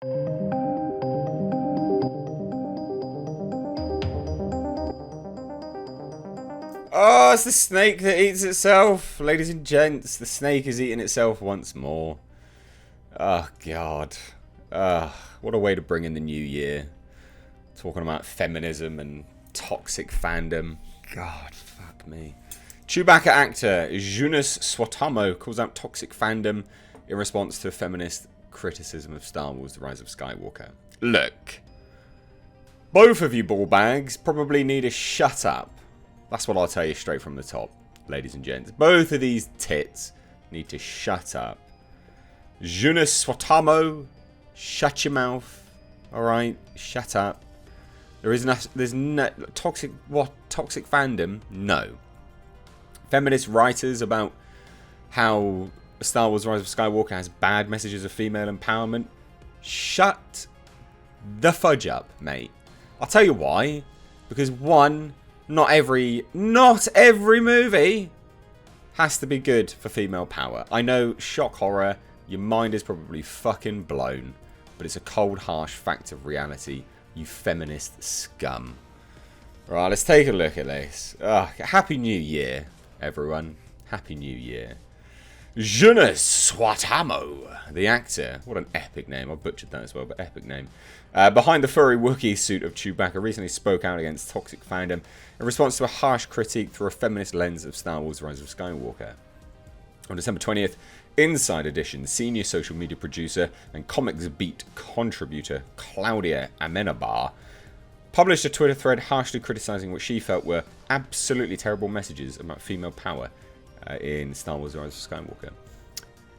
Oh, it's the snake that eats itself. Ladies and gents, the snake is eating itself once more. Oh, God. What a way to bring in the new year. Talking about feminism and toxic fandom. God, fuck me. Chewbacca actor Jonas Swatamo calls out toxic fandom in response to a feminist criticism of Star Wars The Rise of Skywalker. Look. Both of you ball bags probably need to shut up. That's what I'll tell you straight from the top, ladies and gents. Both of these tits need to shut up. Jonas Swatamo, shut your mouth. Alright, shut up. There's no toxic fandom? No. Feminist writers about how Star Wars Rise of Skywalker has bad messages of female empowerment? Shut the fudge up, mate. I'll tell you why. Because one, not every movie has to be good for female power. I know, shock horror, your mind is probably fucking blown. But it's a cold, harsh fact of reality, you feminist scum. Right, let's take a look at this. Happy New Year, everyone. Happy New Year. Jonas Swatamo, the actor. What an epic name. I butchered that as well, but epic name. Behind the furry Wookiee suit of Chewbacca, recently spoke out against toxic fandom in response to a harsh critique through a feminist lens of Star Wars Rise of Skywalker. On December 20th, Inside Edition senior social media producer and Comics Beat contributor Claudia Amenabar published a Twitter thread harshly criticizing what she felt were absolutely terrible messages about female power in Star Wars Rise of Skywalker.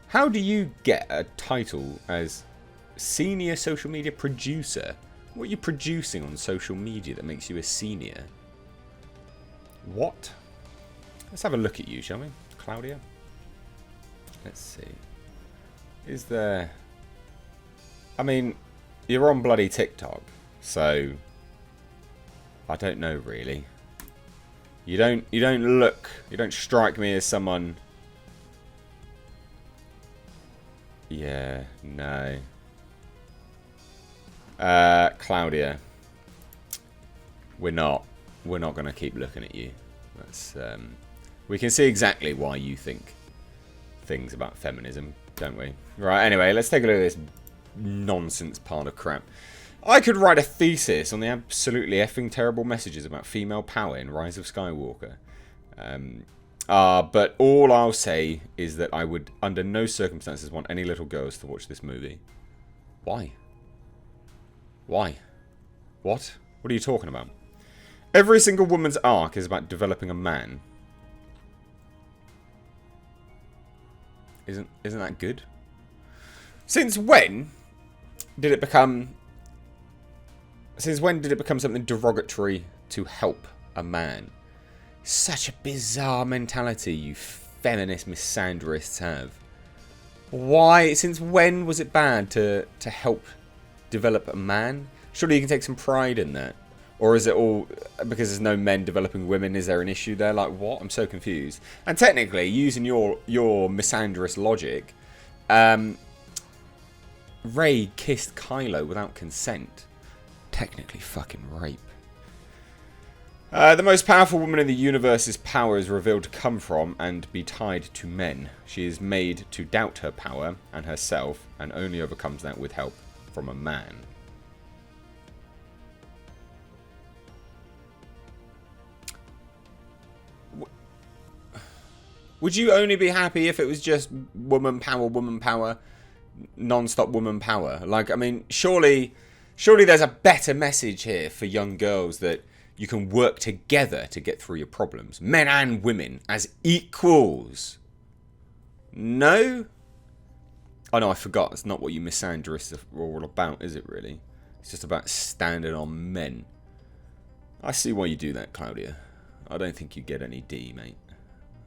How do you get a title as senior social media producer? What are you producing on social media that makes you a senior? What? Let's have a look at you, shall we, Claudia? Let's see. Is there... I mean, you're on bloody TikTok, so I don't know really. You don't strike me as someone... Yeah, no. Claudia. We're not going to keep looking at you. That's we can see exactly why you think things about feminism, don't we? Right, anyway, let's take a look at this nonsense pile of crap. I could write a thesis on the absolutely effing terrible messages about female power in Rise of Skywalker. But all I'll say is that I would, under no circumstances, want any little girls to watch this movie. Why? Why? What? What are you talking about? Every single woman's arc is about developing a man. Isn't that good? Since when did it become... Since when did it become something derogatory to help a man? Such a bizarre mentality you feminist misandrists have. Why? Since when was it bad to help develop a man? Surely you can take some pride in that. Or is it all because there's no men developing women? Is there an issue there? Like what? I'm so confused. And technically, using your misandrist logic, Rey kissed Kylo without consent. Technically fucking rape. The most powerful woman in the universe's power is revealed to come from and be tied to men. She is made to doubt her power and herself, and only overcomes that with help from a man. Would you only be happy if it was just woman power, non-stop woman power? Like, I mean, surely there's a better message here for young girls that you can work together to get through your problems. Men and women as equals. No? Oh no, I forgot. It's not what you misandrists are all about, is it really? It's just about standing on men. I see why you do that, Claudia. I don't think you get any D, mate.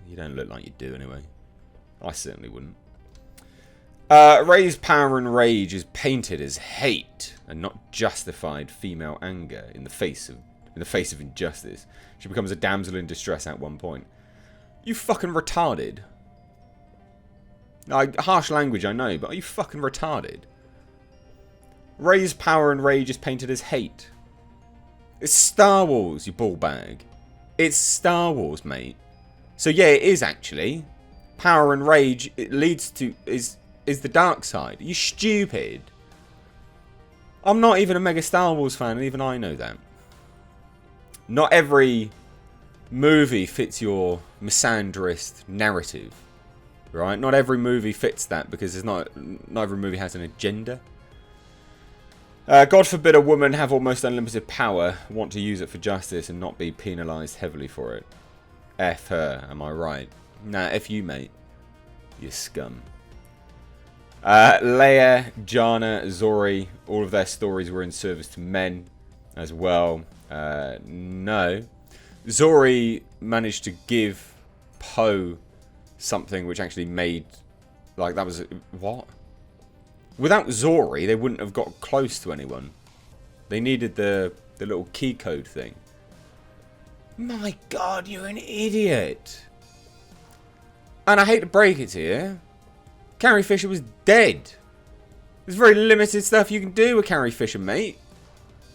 You don't look like you do anyway. I certainly wouldn't. Rey's power and rage is painted as hate and not justified female anger in the face of injustice. She becomes a damsel in distress at one point. You fucking retarded. Like, harsh language, I know, but are you fucking retarded? Rey's power and rage is painted as hate. It's Star Wars, you ball bag. It's Star Wars, mate. So yeah, it is actually. Power and rage, it leads to, is the dark side. Are you stupid? I'm not even a mega Star Wars fan, and even I know that. Not every movie fits your misandrist narrative, right? Not every movie fits that, because not every movie has an agenda. God forbid a woman have almost unlimited power, want to use it for justice, and not be penalised heavily for it. F her, am I right? Nah, F you, mate. You scum. Leia, Jana, Zori, all of their stories were in service to men as well. No. Zori managed to give Poe something which actually made... Like, that was... What? Without Zori, they wouldn't have got close to anyone. They needed the little key code thing. My God, you're an idiot. And I hate to break it to you, Carrie Fisher was dead. There's very limited stuff you can do with Carrie Fisher, mate.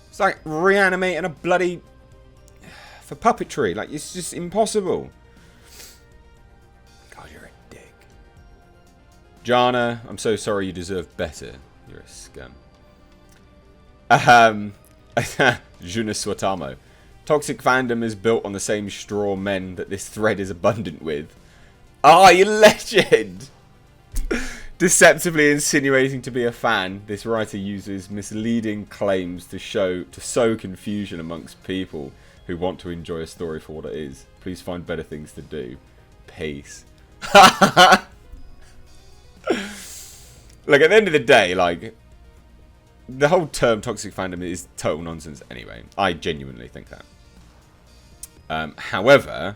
It's like reanimating a bloody... for puppetry. Like, it's just impossible. God, you're a dick. Jana, I'm so sorry, you deserve better. You're a scum. Je ne suis tamo. Toxic fandom is built on the same straw men that this thread is abundant with. Ah, you legend! Deceptively insinuating to be a fan, this writer uses misleading claims to sow confusion amongst people who want to enjoy a story for what it is. Please find better things to do. Peace. Look, at the end of the day, like, the whole term toxic fandom is total nonsense anyway. I genuinely think that. However,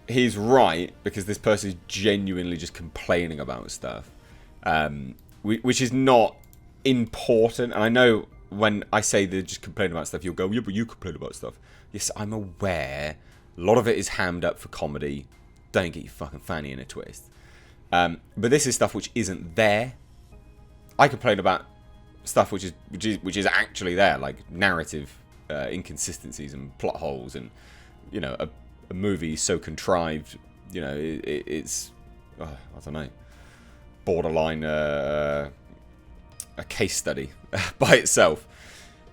he's right, because this person is genuinely just complaining about stuff, which is not important. And I know when I say they're just complaining about stuff, you'll go, yeah, but you complain about stuff. Yes, I'm aware. A lot of it is hammed up for comedy. Don't get your fucking fanny in a twist. But this is stuff which isn't there. I complain about stuff which is actually there, like narrative inconsistencies and plot holes, and you know, a movie so contrived, you know, it's I don't know, borderline a case study by itself.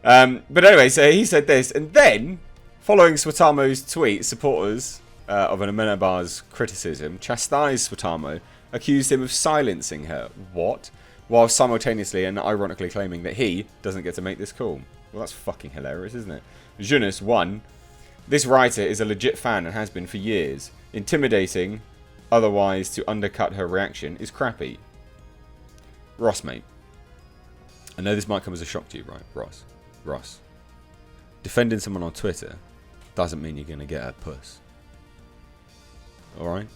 But anyway, so he said this, and then following Swatamo's tweet, supporters of an Amenabar's criticism chastised Swatamo, accused him of silencing her. What? While simultaneously and ironically claiming that he doesn't get to make this call. Well, that's fucking hilarious, isn't it? Jonas 1. This writer is a legit fan and has been for years. Intimidating, otherwise to undercut her reaction, is crappy. Ross, mate. I know this might come as a shock to you, right? Ross. Defending someone on Twitter doesn't mean you're going to get a puss. Alright?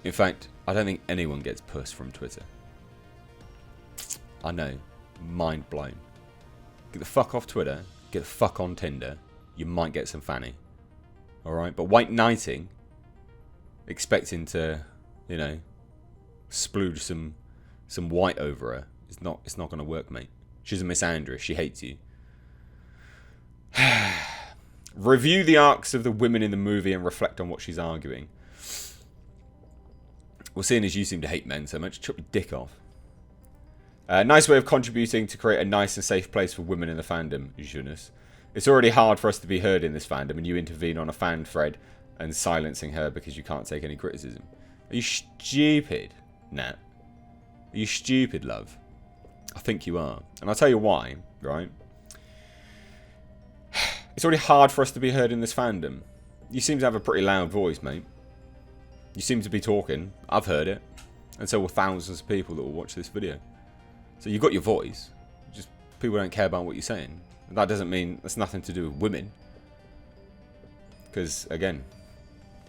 In fact, I don't think anyone gets puss from Twitter. I know. Mind blown. Get the fuck off Twitter. Get the fuck on Tinder. You might get some fanny. Alright? But white knighting, expecting to, you know, splooge some white over her, it's not going to work, mate. She's a misandrist. She hates you. Review the arcs of the women in the movie and reflect on what she's arguing. Well, seeing as you seem to hate men so much, chop your dick off. Nice way of contributing to create a nice and safe place for women in the fandom, Jonas. It's already hard for us to be heard in this fandom, and you intervene on a fan thread and silencing her because you can't take any criticism. Are you stupid, Nat? Are you stupid, love? I think you are. And I'll tell you why, right? It's already hard for us to be heard in this fandom. You seem to have a pretty loud voice, mate. You seem to be talking. I've heard it. And so will thousands of people that will watch this video. So you've got your voice. Just people don't care about what you're saying. And that doesn't mean that's nothing to do with women. Because, again,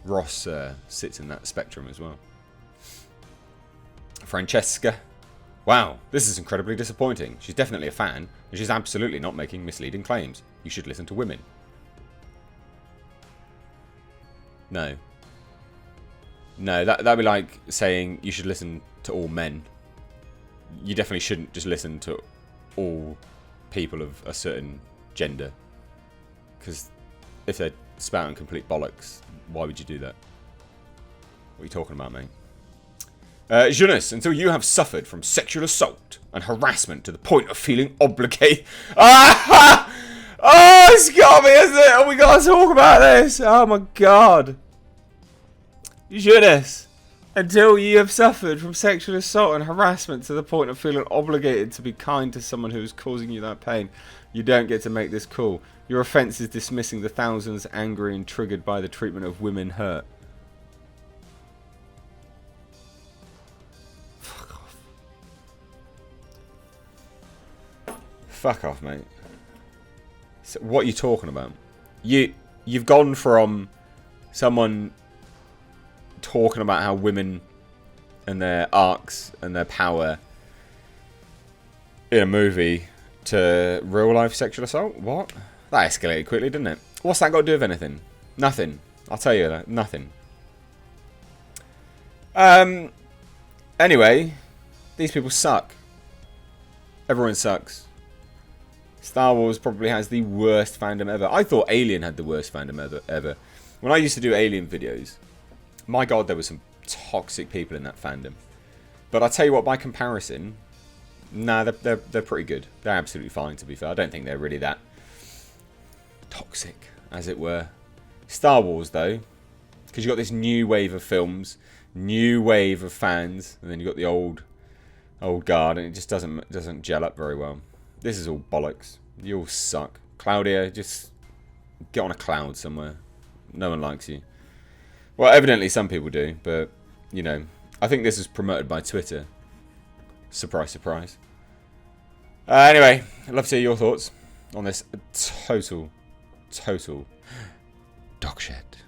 Ross sits in that spectrum as well. Francesca. Wow, this is incredibly disappointing. She's definitely a fan, and she's absolutely not making misleading claims. You should listen to women. No. No, that'd be like saying you should listen to all men. you definitely shouldn't just listen to all people of a certain gender. Because if they're spouting complete bollocks, why would you do that? What are you talking about, mate? Jonas, until you have suffered from sexual assault and harassment to the point of feeling obligated. Ah! Oh, it's got me, isn't it? Oh, we gotta talk about this. Oh my god. Jonas, until you have suffered from sexual assault and harassment to the point of feeling obligated to be kind to someone who is causing you that pain, you don't get to make this call. Your offence is dismissing the thousands angry and triggered by the treatment of women hurt. Fuck off. Fuck off, mate. So what are you talking about? You've gone from someone talking about how women and their arcs and their power in a movie to real life sexual assault? What? That escalated quickly, didn't it? What's that got to do with anything? Nothing. I'll tell you that. Nothing. Anyway, these people suck. Everyone sucks. Star Wars probably has the worst fandom ever. I thought Alien had the worst fandom ever. When I used to do Alien videos, my god, there were some toxic people in that fandom. But I'll tell you what, by comparison, nah, they're pretty good. They're absolutely fine, to be fair. I don't think they're really that toxic, as it were. Star Wars, though, because you've got this new wave of films, new wave of fans, and then you've got the old guard, and it just doesn't gel up very well. This is all bollocks. You all suck. Claudia, just get on a cloud somewhere. No one likes you. Well, evidently some people do, but, you know, I think this is promoted by Twitter. Surprise, surprise. Anyway, I'd love to hear your thoughts on this total dog shit.